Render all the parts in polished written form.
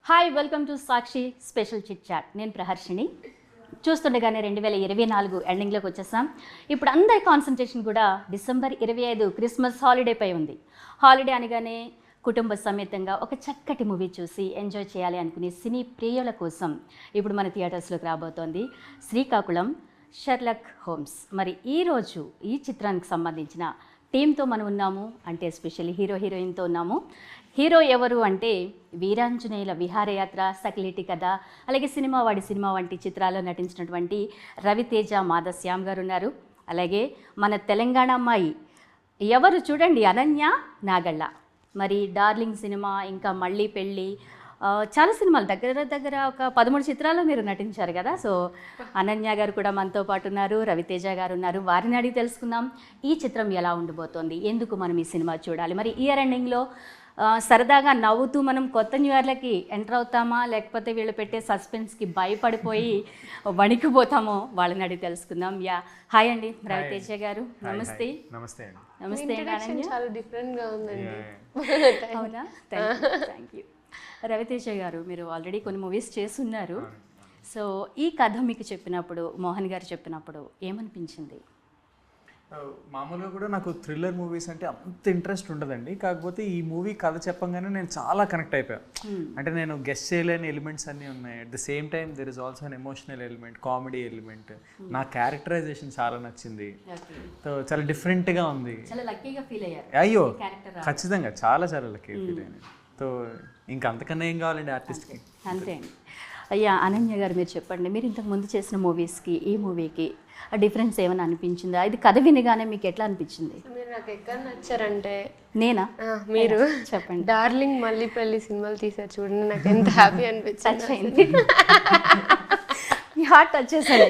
Hi, welcome to Sakshi special chit chat. నేను ప్రహర్షిని. చూస్తుండగానే 2024 ఎండింగ్లోకి వచ్చేసాం. ఇప్పుడు అందరి కాన్సన్ట్రేషన్ కూడా డిసెంబర్ 25 క్రిస్మస్ హాలిడేపై ఉంది. హాలిడే అనగానే కుటుంబ సమేతంగా ఒక చక్కటి మూవీ చూసి ఎంజాయ్ చేయాలి అనుకునే సినీ ప్రియుల కోసం ఇప్పుడు మన థియేటర్స్లోకి రాబోతోంది శ్రీకాకుళం షెర్లక్ హోమ్స్. మరి ఈరోజు ఈ చిత్రానికి సంబంధించిన టీంతో మనం ఉన్నాము, అంటే ఎస్పెషల్లీ హీరోయిన్తో ఉన్నాము. హీరో ఎవరు అంటే వీరాంజనేయుల విహారయాత్ర, సకిలేటి కథ, అలాగే సినిమా వంటి చిత్రాల్లో నటించినటువంటి రవితేజ, మాధశ్యామ్ గారు ఉన్నారు. అలాగే మన తెలంగాణ అమ్మాయి ఎవరు చూడండి, అనన్య నాగళ్ళ. మరి డార్లింగ్ సినిమా, ఇంకా మళ్ళీ పెళ్ళి, చాలా సినిమాలు దగ్గర ఒక 13 చిత్రాల్లో మీరు నటించారు కదా. సో అనన్య గారు కూడా మనతో పాటు ఉన్నారు, రవితేజ గారు ఉన్నారు. వారిని అడిగి తెలుసుకుందాం ఈ చిత్రం ఎలా ఉండబోతోంది, ఎందుకు మనం ఈ సినిమా చూడాలి. మరి ఇయర్ ఎండింగ్లో సరదాగా నవ్వుతూ మనం కొత్త న్యూ ఇయర్లకి ఎంటర్ అవుతామా, లేకపోతే వీళ్ళు పెట్టే సస్పెన్స్కి భయపడిపోయి వణికిపోతామో వాళ్ళని అడిగి తెలుసుకుందాం. హాయ్ అండి రవితేజ గారు. నమస్తే. నమస్తే అండి. నమస్తే అండి. చాలా డిఫరెంట్గా ఉందండి. అవునా, థ్యాంక్ యూ. రవితేజ గారు, మీరు ఆల్రెడీ కొన్ని మూవీస్ చేస్తున్నారు. సో ఈ కథ మీకు చెప్పినప్పుడు, మోహన్ గారు చెప్పినప్పుడు ఏమనిపించింది? మామూలుగా కూడా నాకు థ్రిల్లర్ మూవీస్ అంటే అంత ఇంట్రెస్ట్ ఉండదండి. కాకపోతే ఈ మూవీ కథ చెప్పంగానే నేను చాలా కనెక్ట్ అయిపోయాను. అంటే నేను గెస్ట్ చేయలేని ఎలిమెంట్స్ అన్నీ ఉన్నాయి. At the same time there is also an emotional element, comedy element. నా క్యారెక్టరైజేషన్ చాలా నచ్చింది. సో చాలా డిఫరెంట్గా ఉంది. చాలా లక్కీగా ఫీల్ అయ్యారు. అయ్యో ఖచ్చితంగా చాలా లక్కీగా ఫీల్ అయ్యాను. సో ఇంకా అంతకన్నా ఏం కావాలండి ఆర్టిస్ట్కి. అంతే అండి. అయ్యా అనన్య గారు, మీరు చెప్పండి, మీరు ఇంతకు ముందు చేసిన మూవీస్కి ఈ మూవీకి ఆ డిఫరెన్స్ ఏమైనా అనిపించిందా? ఇది కథ వినగానే మీకు ఎట్లా అనిపించింది? మీరు నాకు ఎక్కడ నచ్చారంటే, నేనా? మీరు చెప్పండి. డార్లింగ్ మళ్ళీ పెళ్లి సినిమాలు తీసారు చూడండి, నాకు ఎంత హ్యాపీ అనిపించింది. మీ హార్ట్ వచ్చేసారు.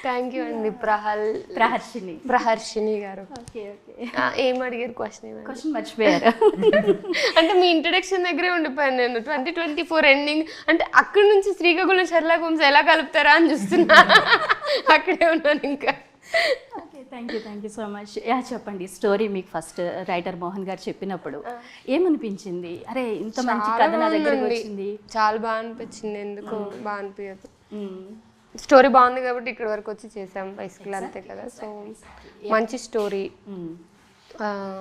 థ్యాంక్ యూ అండి. ప్రహర్షిని గారు. ఏం అడిగారు క్వశ్చన్ మర్చిపోయారు. అంటే మీ ఇంట్రడక్షన్ దగ్గరే ఉండిపోయాను నేను. 2024 ఎండింగ్ అంటే అక్కడి నుంచి శ్రీకాకుళం షెర్లాక్ హోమ్స్ ఎలా కలుపుతారా అని చూస్తున్నా. అక్కడే ఉన్నాను ఇంకా. Thank you so much. చెప్పండి, స్టోరీ మీకు ఫస్ట్ రైటర్ మోహన్ గారు చెప్పినప్పుడు ఏమనిపించింది? అరే ఇంత మంచి కథ నా దగ్గరికి వచ్చింది. చాలా బాగా అనిపించింది. ఎందుకు బాగా అనిపించదు, స్టోరీ బాగుంది కాబట్టి ఇక్కడ వరకు వచ్చి చేసాం బైసికల్, అంతే కదా. సో మంచి స్టోరీ,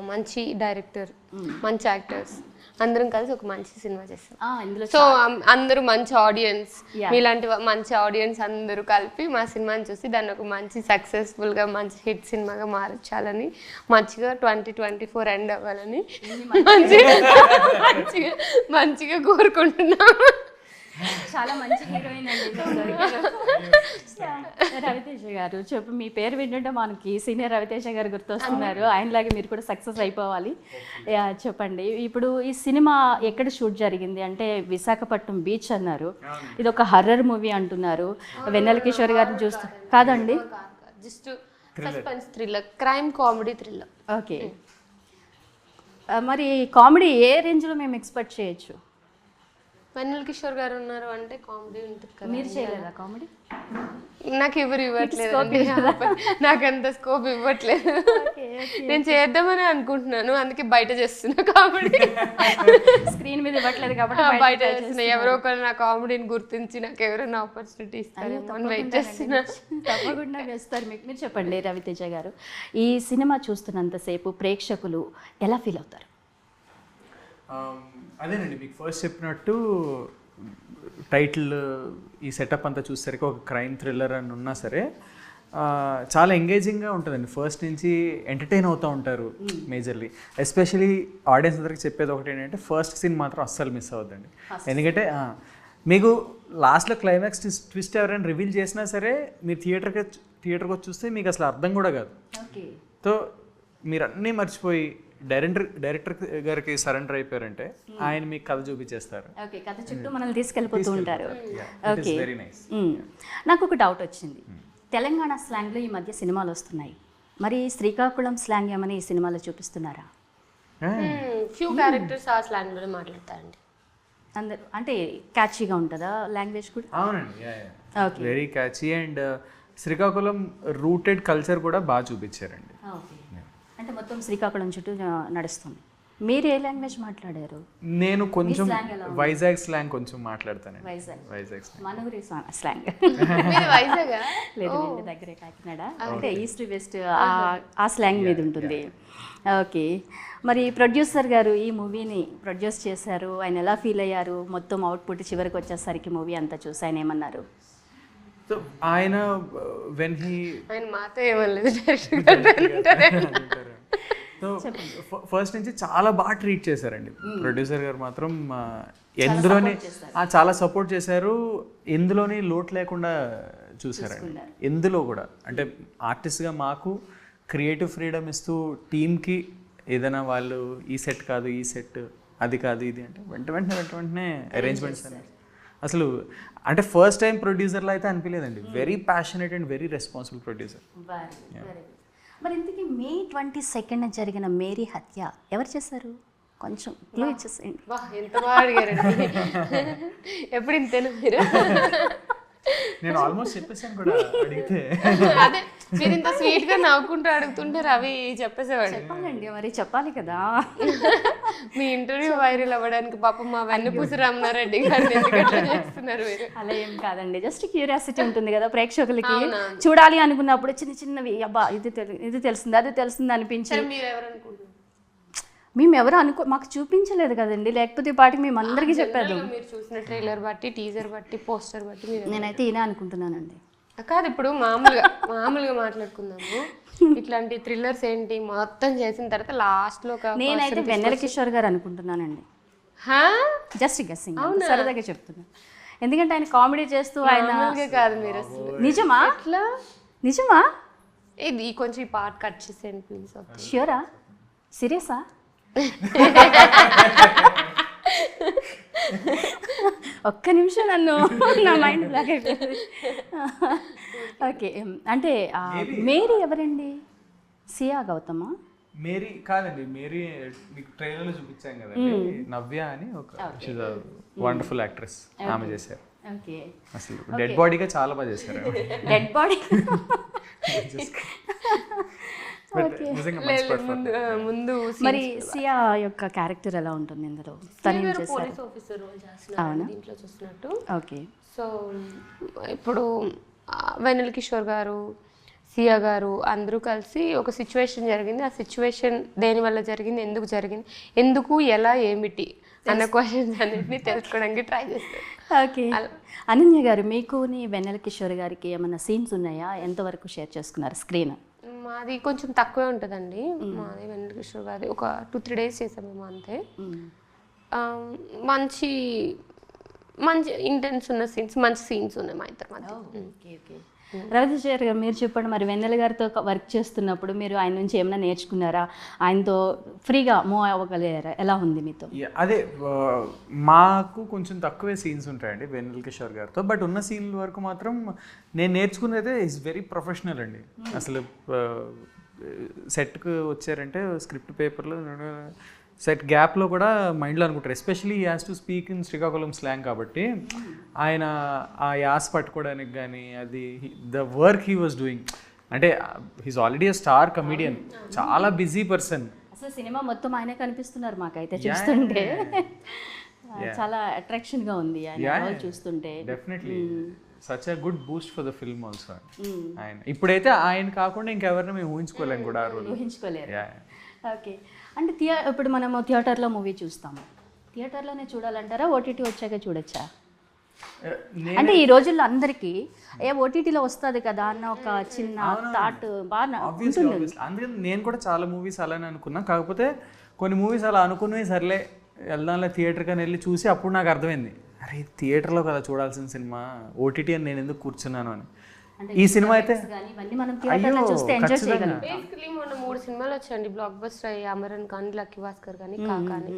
మంచి డైరెక్టర్, మంచి యాక్టర్స్, అందరం కలిసి ఒక మంచి సినిమా చేస్తాం. సో అందరూ మంచి ఆడియన్స్, మీలాంటి మంచి ఆడియన్స్ అందరూ కలిపి మా సినిమాని చూసి దాన్ని ఒక మంచి సక్సెస్ఫుల్గా మంచి హిట్ సినిమాగా మార్చాలని, మంచిగా 2024 ఎండ్ అవ్వాలని మంచిగా కోరుకుంటున్నాం. చాలా మంచి హీరోయిన్ అండి రవితేజ గారు. చెప్పు, మీ పేరు వింటుంటే మనకి సీనియర్ రవితేజ గారు గుర్తొస్తున్నారు. ఆయనలాగే మీరు కూడా సక్సెస్ అయిపోవాలి. చెప్పండి, ఇప్పుడు ఈ సినిమా ఎక్కడ షూట్ జరిగింది అంటే విశాఖపట్నం బీచ్ అన్నారు. ఇది ఒక హర్రర్ మూవీ అంటున్నారు. వెన్నెల కిషోర్ గారిని చూస్తే కాదండి, just suspense thriller, crime comedy thriller. Okay, మరి కామెడీ ఏ రేంజ్లో మేము ఎక్స్పెక్ట్ చేయొచ్చు? వెన్నెల కిషోర్ గారు ఉన్నారు అంటే కామెడీ ఉంటుంది కదా. మీరు చేయలేదా కామెడీ? నాకు ఎవరు ఇవ్వట్లేదు, నాకు అంత స్కోప్ ఇవ్వట్లేదు. నేను చేద్దామని అనుకుంటున్నాను, అందుకే బయట చేస్తున్నా కామెడీ. స్క్రీన్ మీద ఇవ్వట్లేదు కాబట్టి బయట చేస్తున్నా. ఎవరో ఒకరు నా కామెడీని గుర్తించి నాకు ఎవరైనా ఆపర్చునిటీ ఇస్తారేమో అని వెయిట్ చేస్తున్నా. తప్పకుండా వేస్తారు మీకు. మీరు చెప్పండి రవితేజ గారు, ఈ సినిమా చూస్తున్నంతసేపు ప్రేక్షకులు ఎలా ఫీల్ అవుతారు? అదేనండి, మీకు ఫస్ట్ చెప్పినట్టు టైటిల్, ఈ సెటప్ అంతా చూసేసరికి ఒక క్రైమ్ థ్రిల్లర్ అని ఉన్నా సరే చాలా ఎంగేజింగ్గా ఉంటుందండి. ఫస్ట్ నుంచి ఎంటర్టైన్ అవుతూ ఉంటారు మేజర్లీ. ఎస్పెషలీ ఆడియన్స్ అందరికి చెప్పేది ఒకటి ఏంటంటే, ఫస్ట్ సీన్ మాత్రం అస్సలు మిస్ అవ్వద్దండి. ఎందుకంటే మీకు లాస్ట్లో క్లైమాక్స్ ట్విస్ట్ ఎవరైనా రివీల్ చేసినా సరే మీరు థియేటర్కి వచ్చి చూస్తే మీకు అసలు అర్థం కూడా కాదు. సో మీరు అన్నీ మర్చిపోయి డైరెక్టర్ గారికి సరెండర్ అయిపోయారంటే ఆయన మీకు కథ చూపించేస్తారు. ఓకే, కథ చుట్టూ మనల్ని తీసుకెళ్ళిపోతూ ఉంటారు. ఓకే, నాకు ఒక డౌట్ వచ్చింది. తెలంగాణ స్లాంగ్లో ఈ మధ్య సినిమాలు వస్తున్నాయి. మరి శ్రీకాకుళం స్లాంగ్ ఏమని ఈ సినిమాలో చూపిస్తున్నారా? ఫ్యూ క్యారెక్టర్స్ ఆ స్లాంగ్లోనే మాట్లాడతారండి అందరు. అంటే క్యాచీగా ఉంటుందా లాంగ్వేజ్ కూడా? అవునండి, very catchy. And Srikakulam rooted culture కూడా బాగా చూపించారండి. అంటే మొత్తం శ్రీకాకుళం చుట్టూ నడుస్తుంది. మీరు ఏ లాంగ్వేజ్ మాట్లాడారు? నేను కొంచెం slang ఎలా ఉంది? వైజాగ్ స్లాంగ్ కొంచెం మాట్లాడతాను. వైజాగ్ వైజాగ్ slang. మనూరి స్లాంగ్. మీరు వైజాగా? లేదు ఇంటి దగ్గరే కాకినాడ, అంటే ఈస్ట్ వెస్ట్ ఆ స్లాంగ్ మీద ఉంటుంది. ఓకే, మరి ప్రొడ్యూసర్ గారు ఈ మూవీని ప్రొడ్యూస్ చేశారు, ఆయన ఎలా ఫీల్ అయ్యారు? మొత్తం అవుట్పుట్ చివరికి వచ్చేసరికి మూవీ అంతా చూసి ఆయన ఏమన్నారు? సో ఆయన వెన్ హీ ఆయన మాతో ఏమనలేదు, డైరెక్టర్ సో ఫస్ట్ నుంచి చాలా బాగా ట్రీట్ చేశారండి ప్రొడ్యూసర్ గారు మాత్రం. ఎందులోని చాలా సపోర్ట్ చేశారు, ఎందులోని లోటు లేకుండా చూసారండి. ఎందులో కూడా అంటే ఆర్టిస్ట్గా మాకు క్రియేటివ్ ఫ్రీడమ్ ఇస్తూ టీమ్కి ఏదైనా వాళ్ళు ఈ సెట్ కాదు, ఈ సెట్ అది కాదు, ఇది అంటే వెంటనే అరేంజ్మెంట్స్ అని అసలు అంటే ఫస్ట్ టైం ప్రొడ్యూసర్లో అయితే అనిపించలేదండి. Very passionate and very responsible producer. మరి ఇంతకీ May 22nd జరిగిన మేరీ హత్య ఎవరు చేశారు? కొంచెం క్లూ ఇచ్చేసేయండి. ఎంత బాగా అడిగారండి. ఎప్పుడు ఇంతేనా మీరు? నేను ఆల్మోస్ట్ చెప్పేసాను కూడా అడిగితే. అదే మీరు ఇంత స్వీట్ గా నవ్వుకుంటూ అడుగుతుంటే రవి చెప్పేసేవాడు. చెప్పాలండి, మరి చెప్పాలి కదా. మీ ఇంటర్వ్యూ వైరల్ అవ్వడానికి పాపం మా వెన్నపూస రామనారెడ్డి గారిని ఎందుకంటే చేస్తున్నారు మీరు? అలా ఏం కాదండి, జస్ట్ క్యూరియాసిటీ ఉంటుంది కదా ప్రేక్షకులకి. చూడాలి అనుకున్నప్పుడు చిన్నవి అబ్బా ఇది తెలిసింది అది తెలిసింది అనిపించి. మీరు ఎవరు అనుకుంటున్నారు? మేము ఎవరు మాకు చూపించలేదు కదండి, లేకపోతే పాటికి మేము అందరికీ చెప్పారు. మీరు చూసిన ట్రైలర్ బట్టి, టీజర్ బట్టి, పోస్టర్ బట్టి నేనైతే ఈయన అనుకుంటున్నానండి. కాదు, ఇప్పుడు మామూలుగా మాట్లాడుకుందాము. ఇట్లాంటి థ్రిల్లర్స్ ఏంటి మొత్తం చేసిన తర్వాత లాస్ట్ లో నేనైతే వెన్నెల కిషోర్ గారు అనుకుంటున్నానండి. జస్ట్ గెస్సింగ్, సరదాగా చెప్తున్నా. ఎందుకంటే ఆయన కామెడీ చేస్తూ ఆయన కాదు మీరు నిజమా అట్లా నిజమా ఇది కొంచెం ఈ పార్ట్ కట్ చేసేయండి ప్లీజ్. ష్యూరా? సీరియసా? ఒక్క నిమిషం నన్ను నా మైండ్ బ్లాక్ అయిపోయింది. ఓకే, అంటే మేరీ ఎవరండి? సియా గౌతమా? మేరీ కాదండి, మేరీ మీకు ట్రైలర్లో చూపించాం కదండి. నవ్య అని ఒక వండర్ఫుల్ యాక్ట్రెస్, ఆమె చేశారు. ఓకే, అసలు డెడ్ బాడీగా చాలా బాగా చేశారు. Dead body. ముందు మరి సియా యొక్క క్యారెక్టర్ ఎలా ఉంటుంది ఇందులో? పోలీస్ ఆఫీసర్ రోల్ చేస్తున్నారు దీంట్లో చూసినట్టు. ఓకే, సో ఇప్పుడు వెన్నెల కిషోర్ గారు, సియా గారు అందరూ కలిసి ఒక సిచ్యువేషన్ జరిగింది. ఆ సిచ్యువేషన్ దేని వల్ల జరిగింది, ఎందుకు జరిగింది, ఎందుకు, ఎలా, ఏమిటి అన్న క్వశ్చన్స్ అన్నింటినీ తెలుసుకోవడానికి ట్రై చేస్తారు. ఓకే, అనన్య గారు, మీకుని వెన్నెల కిషోర్ గారికి ఏమైనా సీన్స్ ఉన్నాయా? ఎంతవరకు షేర్ చేసుకున్నారు స్క్రీన్? మాది కొంచెం తక్కువే ఉంటుందండి. మాది వెన్నెల కిషోర్ గారి ఒక 2-3 days చేసాము అంతే. మంచి మంచి ఇంటెన్స్ ఉన్న సీన్స్, మంచి సీన్స్ ఉన్నాయి మా ఇద్దరి మధ్య. ఓకే ఓకే, రవితేజ గారు మీరు చెప్పండి, మరి వెన్నెల గారితో వర్క్ చేస్తున్నప్పుడు మీరు ఆయన నుంచి ఏమైనా నేర్చుకున్నారా? ఆయనతో ఫ్రీగా మూవ్ అవ్వగలిగారా? ఎలా ఉంది మీతో? అదే మాకు కొంచెం తక్కువే సీన్స్ ఉంటాయండి వెన్నెల కిషోర్ గారితో, బట్ ఉన్న సీన్ల వరకు మాత్రం నేను నేర్చుకున్నదే ఈజ్ వెరీ ప్రొఫెషనల్ అండి. అసలు సెట్కి వచ్చారంటే స్క్రిప్ట్ పేపర్లో సెట్ గ్యాప్లో కూడా మైండ్లో అనుకుంటారు. Especially he has to speak in Srikakulam slang కాబట్టి ఆయన ఆ యాస్ పట్టుకోవడానికి కానీ అది the work he was doing. అంటే he's already a star comedian, చాలా బిజీ పర్సన్. అసలు సినిమా మొత్తం ఆయనే కనిపిస్తున్నారు మాకైతే చూస్తుంటే. చాలా అట్రాక్షన్గా ఉంది ఆయన చూస్తుంటే. Definitely such a good Boost for the film also. ఆయన ఇప్పుడైతే ఆయన కాకుండా ఇంకెవరిని మేము ఊహించుకోలేము కూడా, ఆ రోజు ఊహించుకోలేరు. ఓకే, అంటే ఇప్పుడు మనము థియేటర్లో మూవీ చూస్తాము, థియేటర్లోనే చూడాలంటారా, ఓటీటీ వచ్చాక చూడొచ్చా? అంటే ఈ రోజుల్లో అందరికీ ఓటీటీలో వస్తుంది కదా అన్న ఒక చిన్న థాట్ బాగా ఉంటుంది. అందుకని నేను కూడా చాలా మూవీస్ అలానే అనుకున్నా. కాకపోతే కొన్ని మూవీస్ అలా అనుకున్నవి సర్లే వెళ్దాంలే థియేటర్కి అని వెళ్ళి చూసి అప్పుడు నాకు అర్థమైంది, అరే థియేటర్లో కదా చూడాల్సిన సినిమా, ఓటీటీ అని నేను ఎందుకు కూర్చున్నాను అని. ఈ సినిమా అయితే బేసికలీ మొన్న 3 సినిమాలు వచ్చాయండి బ్లాక్ బస్టర్ అయ్యి, అమరన్ కానీ, లక్కీ భాస్కర్ కానీ, కాకాని.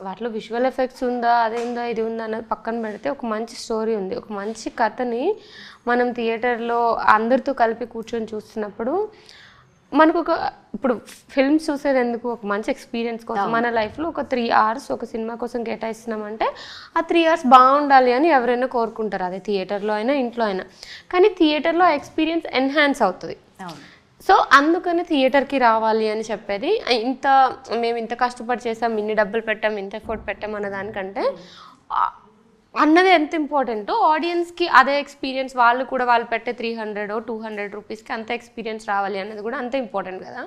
వాటిలో విజువల్ ఎఫెక్ట్స్ ఉందా, అదేందా, ఇది ఉందా అన్నది పక్కన పెడితే ఒక మంచి స్టోరీ ఉంది. ఒక మంచి కథని మనం థియేటర్లో అందరితో కలిపి కూర్చొని చూస్తున్నప్పుడు మనకు ఇప్పుడు ఫిల్మ్స్ చూసేది ఎందుకు, ఒక మంచి ఎక్స్పీరియన్స్ కోసం. మన లైఫ్లో ఒక 3 hours ఒక సినిమా కోసం కేటాయిస్తున్నామంటే ఆ 3 hours బాగుండాలి అని ఎవరైనా కోరుకుంటారు, అదే థియేటర్లో అయినా ఇంట్లో అయినా. కానీ థియేటర్లో ఆ ఎక్స్పీరియన్స్ ఎన్హాన్స్ అవుతుంది. సో అందుకని థియేటర్కి రావాలి అని చెప్పేది. మేము ఇంత కష్టపడి చేసాం, ఇన్ని డబ్బులు పెట్టాం, ఇంత ఎఫర్ట్ పెట్టాం అన్న దానికంటే అన్నది ఎంత ఇంపార్టెంటో ఆడియన్స్కి అదే ఎక్స్పీరియన్స్ వాళ్ళు పెట్టే 300-200 రూపీస్కి అంత ఎక్స్పీరియన్స్ రావాలి అన్నది కూడా అంతే ఇంపార్టెంట్ కదా.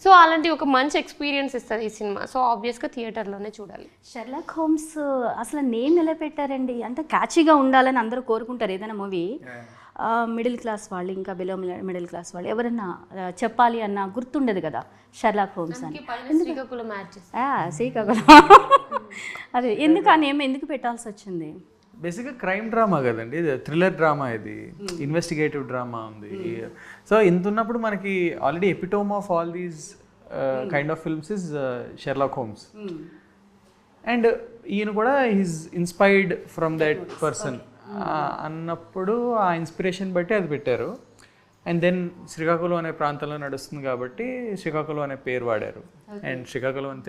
సో అలాంటి ఒక మంచి ఎక్స్పీరియన్స్ ఇస్తుంది ఈ సినిమా. సో ఆబ్వియస్గా థియేటర్లోనే చూడాలి. షెర్లాక్ హోమ్స్ అసలు నేమ్ ఎలా పెట్టారండి? అంటే క్యాచీగా ఉండాలని అందరూ కోరుకుంటారు ఏదైనా మూవీ. మిడిల్ క్లాస్ వాళ్ళు, ఇంకా బిలో మిడిల్ క్లాస్ వాళ్ళు ఎవరన్నా చెప్పాలి అన్న గుర్తుండదు కదా షెర్లాక్ హోమ్స్ అని. శ్రీకాకుళం శ్రీకాకుళం అదే ఎందుకు ఆ నేమ్ ఎందుకు పెట్టాల్సి వచ్చింది? బేసిక్గా క్రైమ్ డ్రామా కదండి, ఇది థ్రిల్లర్ డ్రామా, ఇది ఇన్వెస్టిగేటివ్ డ్రామా ఉంది. సో ఇంత ఉన్నప్పుడు మనకి already epitome of all these kind of films is Sherlock Holmes. And ఈయన కూడా is inspired from that person అన్నప్పుడు ఆ ఇన్స్పిరేషన్ బట్టి అది పెట్టారు. అండ్ దెన్ శ్రీకాకుళం అనే ప్రాంతంలో నడుస్తుంది కాబట్టి శ్రీకాకుళం అనే పేరు వాడారు. అండ్ శ్రీకాకుళం అని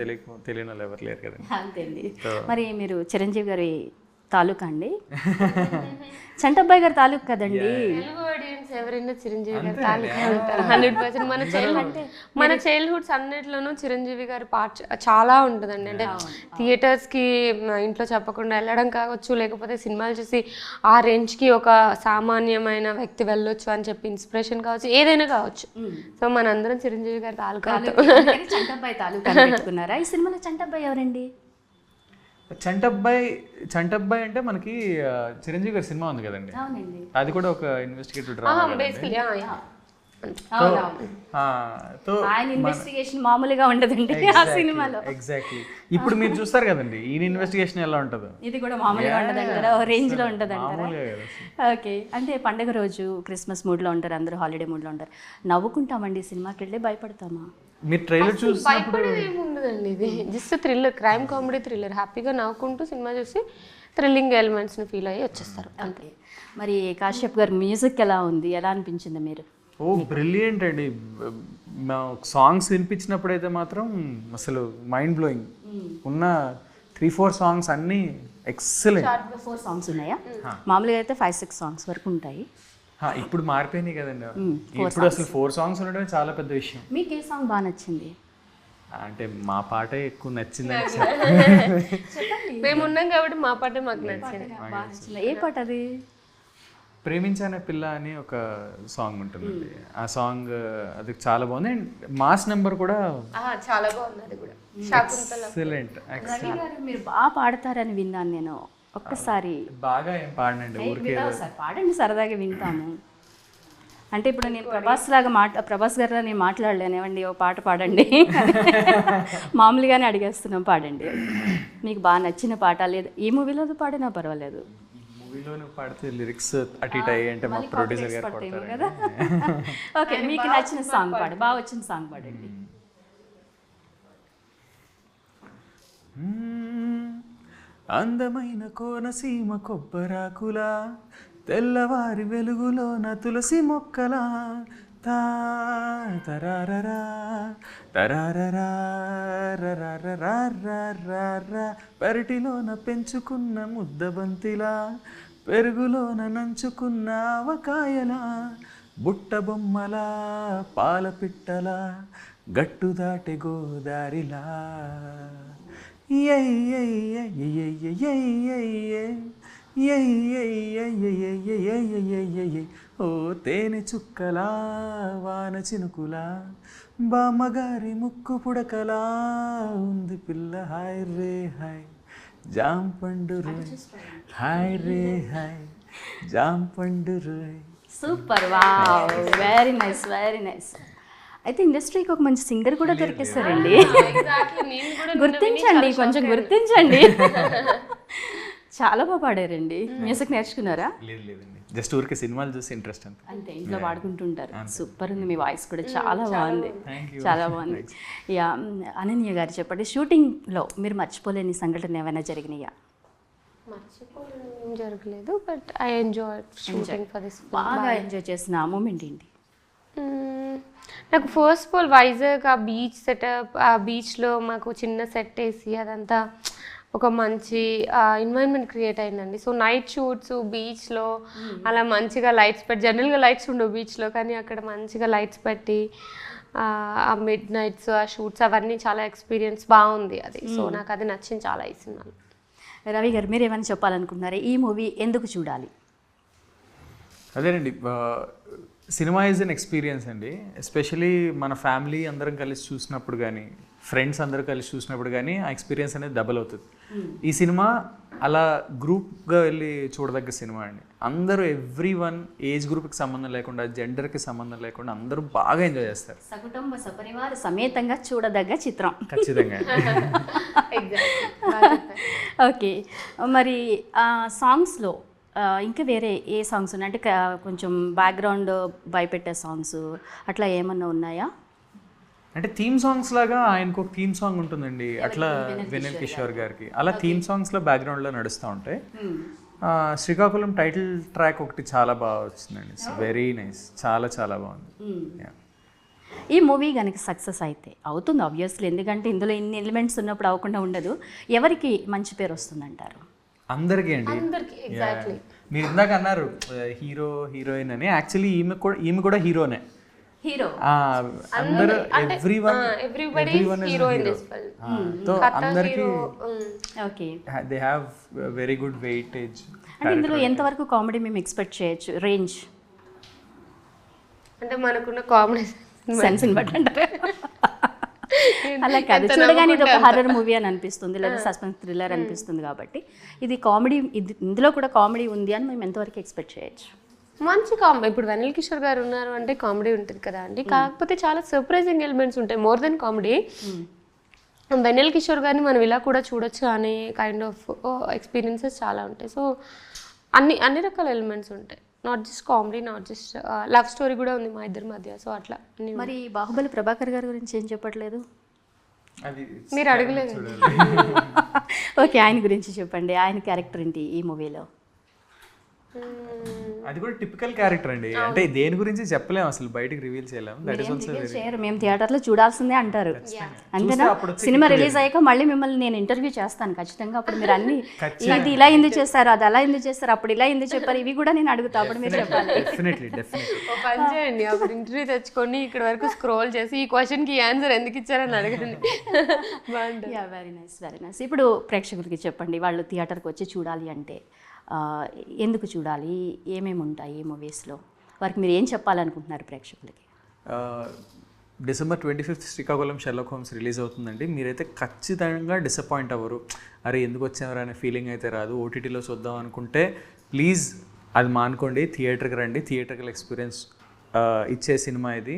తెలియని వాళ్ళు ఎవరు లేరు కదండి. అంతేండి. మరి మీరు చిరంజీవి గారి తాలూకా అండి? చంటబ్బాయి గారి తాలూకు కదండి. తెలుగు ఆడియన్స్ ఎవరైనా చిరంజీవి గారి తాలూకా ఉంటారు 100%. మన చైల్డ్హుడ్స్ అన్నిట్లోనూ చిరంజీవి గారి పార్ట్ చాలా ఉంటుందండి. అంటే థియేటర్స్కి ఇంట్లో చెప్పకుండా వెళ్ళడం కావచ్చు, లేకపోతే సినిమాలు చూసి ఆ రేంజ్కి ఒక సామాన్యమైన వ్యక్తి వెళ్ళొచ్చు అని చెప్పి ఇన్స్పిరేషన్ కావచ్చు, ఏదైనా కావచ్చు. సో మనందరం చిరంజీవి గారి తాలూకా. చంటబ్బాయి తాలూకా పెట్టుకున్నారా? ఈ సినిమాలో చంటబ్బాయి ఎవరండి? చంటబ్బాయి అంటే మనకి చిరంజీవి గారి సినిమా ఉంది కదండి, అది కూడా ఒక ఇన్వెస్టిగేటివ్ డ్రామా. ఆయన ఇన్వెస్టిగేషన్ మామూలుగా ఉండదండి ఆ సినిమాలో. ఎగ్జాక్ట్లీ. ఇప్పుడు మీరు చూస్తారు కదండి ఈయన ఇన్వెస్టిగేషన్ ఎలా ఉంటుందో, ఇది కూడా మామూలుగా ఉండదంటారా? ఓ రేంజ్ లో ఉంటుందంటారా? ఓకే. అంటే పండుగ రోజు క్రిస్మస్ మూడ్ లో ఉంటారు, అందరూ హాలిడే మూడ్ లో ఉంటారు. నవ్వుకుంటామండి సినిమాకి వెళ్ళి, భయపడతామా? మీరు ట్రైలర్ చూసి భయపడేది ఏముండదండి, ఇది just thriller, crime comedy thriller. హ్యాపీగా నవ్వుకుంటూ సినిమా చూసి థ్రిల్లింగ్ ఎలిమెంట్స్ని ఫీల్ అయ్యి వచ్చేస్తారు అంతే. మరి కాశ్యప్ గారు మ్యూజిక్ ఎలా ఉంది, ఎలా అనిపించింది మీరు? ఓ బ్రిలియంట్ అండి. సాంగ్స్ వినిపించినప్పుడు అయితే మాత్రం అసలు మైండ్ బ్లోయింగ్. ఉన్న 3-4 సాంగ్స్ అన్నీ ఎక్సలెంట్. 4 సాంగ్స్ ఉన్నాయా? మామూలుగా అయితే 5-6 సాంగ్స్ వరకు ఉంటాయి. ఇప్పుడు మారిపోయినాయి కదండి. ఇప్పుడు అసలు 4 సాంగ్స్ ఉండడమే చాలా పెద్ద విషయం. మీకు ఏ సాంగ్ బాగా నచ్చింది? అంటే మా పాటే ఎక్కువ నచ్చింది. మేము ఉన్నాం కాబట్టి మా పాటే మాకు నచ్చింది. ఏ పాట అది? ప్రేమించానే పిల్ల అని ఒక సాంగ్ ఉంటుందండి. ఆ సాంగ్ అది చాలా బాగుంది. అండ్ మాస్ నెంబర్ కూడా చాలా బాగుంది. అది కూడా ఎక్సలెంట్. మీరు బాగా పాడతారని విన్నాను నేను. ఒక్కసారి బాగా ఏం పాడనండి, ఊరికే పాడండి, సరదాగా వింటాము. అంటే ఇప్పుడు నేను ప్రభాస్ గారిలా నేను మాట్లాడలేనివ్వండి, ఓ పాట పాడండి మామూలుగానే అడిగేస్తున్నాం, పాడండి. మీకు బాగా నచ్చిన పాట లేదు, ఈ మూవీలో పాడినా పర్వాలేదు. మూవీలోనే పాడితే లిరిక్స్ అటు ఇటు అయ్యి అంటే మా ప్రొడ్యూసర్ గారు కొడతారు కదా. ఓకే, మీకు నచ్చిన సాంగ్ పాడు, బాగా వచ్చిన సాంగ్ పాడండి. అందమైన కోనసీమ కొబ్బరాకులా, తెల్లవారి వెలుగులోన తులసి మొక్కలా, తరారరా తరారరా పెరటిలోన పెంచుకున్న ముద్దబంతిలా, పెరుగులోన నంచుకున్న ఆవకాయలా, బుట్ట బొమ్మలా పాల పిట్టలా, గట్టు దాటే గోదారిలా, ఓ తేనె చుక్కలా వాన చినుకులా, బామ్మగారి ముక్కు పుడకలా ఉంది పిల్ల, హాయ్ రే హాయ్ జాంపండు రోయ్, హాయ్ రే హాయ్ జాంపండు రోయ్. Super, wow, very nice, very nice. అయితే ఇండస్ట్రీకి ఒక మంచి సింగర్ కూడా దొరికేస్తారండి. గుర్తించండి, కొంచెం గుర్తించండి. చాలా బాగా పాడారండి. మ్యూజిక్ నేర్చుకున్నారా? లేదండి, జస్ట్ ఊరికే సినిమాలు చూసి ఇంట్రెస్ట్ అంతే, ఇంట్లో పాడుకుంటుంటారు. సూపర్ ఉంది, మీ వాయిస్ కూడా చాలా బాగుంది, చాలా బాగుంది. యా, అనన్య గారు చెప్పండి, షూటింగ్లో మీరు మర్చిపోలేని సంఘటన ఏమైనా జరిగినాయా? మర్చిపోలేని జరగలేదు, but I enjoy shooting for this. బాగా ఎంజాయ్ చేసిన మూమెంట్ ఏంటి? నాకు ఫస్ట్ ఆఫ్ ఆల్ వైజాగ్ ఆ బీచ్ సెటప్, ఆ బీచ్లో మాకు చిన్న సెట్ వేసి అదంతా ఒక మంచి ఎన్వైరన్మెంట్ క్రియేట్ అయిందండి. సో నైట్ షూట్స్ బీచ్లో అలా మంచిగా లైట్స్ పెట్టి, జనరల్గా లైట్స్ ఉండవు బీచ్లో, కానీ అక్కడ మంచిగా లైట్స్ పెట్టి ఆ మిడ్ నైట్స్ ఆ షూట్స్ అవన్నీ చాలా ఎక్స్పీరియన్స్ బాగుంది అది. సో నాకు అది నచ్చింది చాలా ఈ సినిమాలో. రవి గారు మీరు ఏమైనా చెప్పాలనుకుంటున్నారా? ఈ మూవీ ఎందుకు చూడాలి? అదేనండి, సినిమా ఈజ్ అన్ ఎక్స్పీరియన్స్ అండి. ఎస్పెషలీ మన ఫ్యామిలీ అందరం కలిసి చూసినప్పుడు కానీ, ఫ్రెండ్స్ అందరూ కలిసి చూసినప్పుడు కానీ ఆ ఎక్స్పీరియన్స్ అనేది డబల్ అవుతుంది. ఈ సినిమా అలా గ్రూప్గా వెళ్ళి చూడదగ్గ సినిమా అండి. అందరూ ఎవ్రీ వన్, ఏజ్ గ్రూప్కి సంబంధం లేకుండా, జెండర్కి సంబంధం లేకుండా అందరూ బాగా ఎంజాయ్ చేస్తారు. సకుటుంబ సపరివార సమేతంగా చూడదగ్గ చిత్రం ఖచ్చితంగా. ఓకే, మరి సాంగ్స్లో ఇంకా వేరే ఏ సాంగ్స్ ఉన్నాయి? అంటే కొంచెం బ్యాక్గ్రౌండ్ భయపెట్టే సాంగ్స్ అట్లా ఏమన్నా ఉన్నాయా? అంటే థీమ్ సాంగ్స్ లాగా ఆయనకు ఒక థీమ్ సాంగ్ ఉంటుందండి, అట్లా వినల్ కిషోర్ గారికి. అలా థీమ్ సాంగ్స్లో బ్యాక్గ్రౌండ్లో నడుస్తూ ఉంటాయి. శ్రీకాకుళం టైటిల్ ట్రాక్ ఒకటి చాలా బాగా వచ్చిందండి. ఇట్స్ వెరీ నైస్, చాలా చాలా బాగుంది. ఈ మూవీ కనుక సక్సెస్ అయితే, అవుతుంది ఆబ్వియస్లీ, ఎందుకంటే ఇందులో ఇన్ని ఎలిమెంట్స్ ఉన్నప్పుడు అవ్వకుండా ఉండదు, ఎవరికి మంచి పేరు వస్తుందంటారు? అందరికీ అండి. మీరు ఇందాక అన్నారు హీరో హీరోయిన్ అని, యాక్చువల్లీ ఈమె కూడా హీరోనే. హీరో అందరూ అందరికి they have very good weightage. అంటే ఇందులో ఎంతవరకు కామెడీ మేము ఎక్స్పెక్ట్ చేయొచ్చు? రేంజ్ అంటే మనకున్న కామెడీ సెన్స్ని బట్టి అంటారు. అలా కాదు, చూడగానే ఇది ఒక హర్రర్ మూవీ అని అనిపిస్తుంది, లేదా సస్పెన్స్ థ్రిల్లర్ అనిపిస్తుంది. కాబట్టి ఇది కామెడీ, ఇందులో కూడా కామెడీ ఉంది అని మేము ఎంతవరకు ఎక్స్పెక్ట్ చేయొచ్చు? మంచి కామెడీ. ఇప్పుడు వెనల్ కిషోర్ గారు ఉన్నారు అంటే కామెడీ ఉంటుంది కదా అండి, కాకపోతే చాలా సర్ప్రైజింగ్ ఎలిమెంట్స్ ఉంటాయి మోర్ దెన్ కామెడీ. వెనల్ కిషోర్ గారిని మనం ఇలా కూడా చూడొచ్చు అనే కైండ్ ఆఫ్ ఎక్స్పీరియన్సెస్ చాలా ఉంటాయి. సో అన్ని రకాల ఎలిమెంట్స్ ఉంటాయి, not just comedy, not just love story కూడా ఉంది మా ఇద్దరి మధ్య. సో అట్లా. మరి బాహుబలి ప్రభాకర్ గారి గురించి ఏం చెప్పట్లేదు? మీరు అడగలేదు. ఓకే, ఆయన గురించి చెప్పండి. ఆయన క్యారెక్టర్ ఏంటి ఈ మూవీలో? అది కూడా టిపికల్ క్యారెక్టర్ అండి. అంటే దేని గురించి చెప్పలేము, అసలు బయటకు రివీల్ చేయలేము. దట్ ఇస్ ఆల్సో వెరీ, మేము థియేటర్లో చూడాల్సిందే అంటారు అంతేనా? సినిమా రిలీజ్ అయ్యాక మళ్ళీ మిమ్మల్ని నేను ఇంటర్వ్యూ చేస్తాను ఖచ్చితంగా. అప్పుడు మీరు అన్ని ఇది ఇలా ఎందుకు చేస్తారు, అది అలా ఎందుకు చేస్తారు, అప్పుడు ఇలా ఎందుకు చెప్పారు, ఇవి కూడా నేను అడుగుతా, అప్పుడు మీరు చెప్పాలి. డెఫినెట్లీ పని చేయండి, అప్పుడు ఇంటర్వ్యూ తెచ్చుకొని ఇక్కడ వరకు స్క్రోల్ చేసి ఈ క్వశ్చన్కి ఆన్సర్ ఎందుకు ఇచ్చారని అడగండి. బాగుంటుంది. Very nice, very nice. ఇప్పుడు ప్రేక్షకులకి చెప్పండి, వాళ్ళు థియేటర్కి వచ్చి చూడాలి అంటే ఎందుకు చూడాలి, ఏమేమి ఉంటాయి ఈ మూవీస్లో, వారికి మీరు ఏం చెప్పాలనుకుంటున్నారు ప్రేక్షకులకి? December 25th Srikakulam Sherlock homes release అవుతుందండి. మీరైతే ఖచ్చితంగా డిసప్పాయింట్ అవ్వరు. అరే ఎందుకు వచ్చేవారు అనే ఫీలింగ్ అయితే రాదు. ఓటీటీలో చూద్దాం అనుకుంటే ప్లీజ్ అది మానుకోండి, థియేటర్కి రండి. థియేటర్కల్ ఎక్స్పీరియన్స్ ఇచ్చే సినిమా ఇది.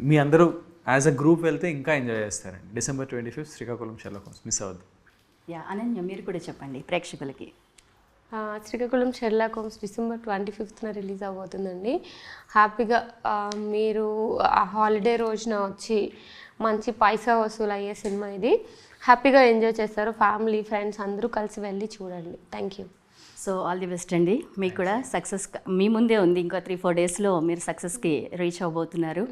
మీ అందరూ యాజ్ అ గ్రూప్ వెళ్తే ఇంకా ఎంజాయ్ చేస్తారండి. December 25th Srikakulam Sherlock Holmes, miss అవ్వద్దు. అనన్య, మీరు కూడా చెప్పండి ప్రేక్షకులకి. Srikakulam Sherlock Holmes December 25th release అవబోతుందండి. హ్యాపీగా మీరు ఆ హాలిడే రోజున వచ్చి మంచి పైసా వసూలు అయ్యే సినిమా ఇది. హ్యాపీగా ఎంజాయ్ చేస్తారు, ఫ్యామిలీ ఫ్రెండ్స్ అందరూ కలిసి వెళ్ళి చూడండి. Thank you. So all the best అండి. మీకు కూడా సక్సెస్ మీ ముందే ఉంది, ఇంకో 3-4 డేస్లో మీరు సక్సెస్కి రీచ్ అవ్వబోతున్నారు.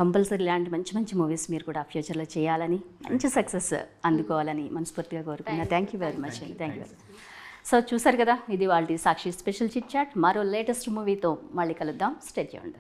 కంపల్సరీ ఇలాంటి మంచి మంచి మూవీస్ మీరు కూడా ఫ్యూచర్లో చేయాలని, మంచి సక్సెస్ అందుకోవాలని మనస్ఫూర్తిగా కోరుకున్నా. థ్యాంక్ యూ వెరీ మచ్ అండి. Thank you. సో చూసారు కదా, ఇది వాళ్ళ సాక్షి స్పెషల్ చిట్ చాట్. మరో లేటెస్ట్ మూవీతో మళ్ళీ కలుద్దాం. Stay tuned.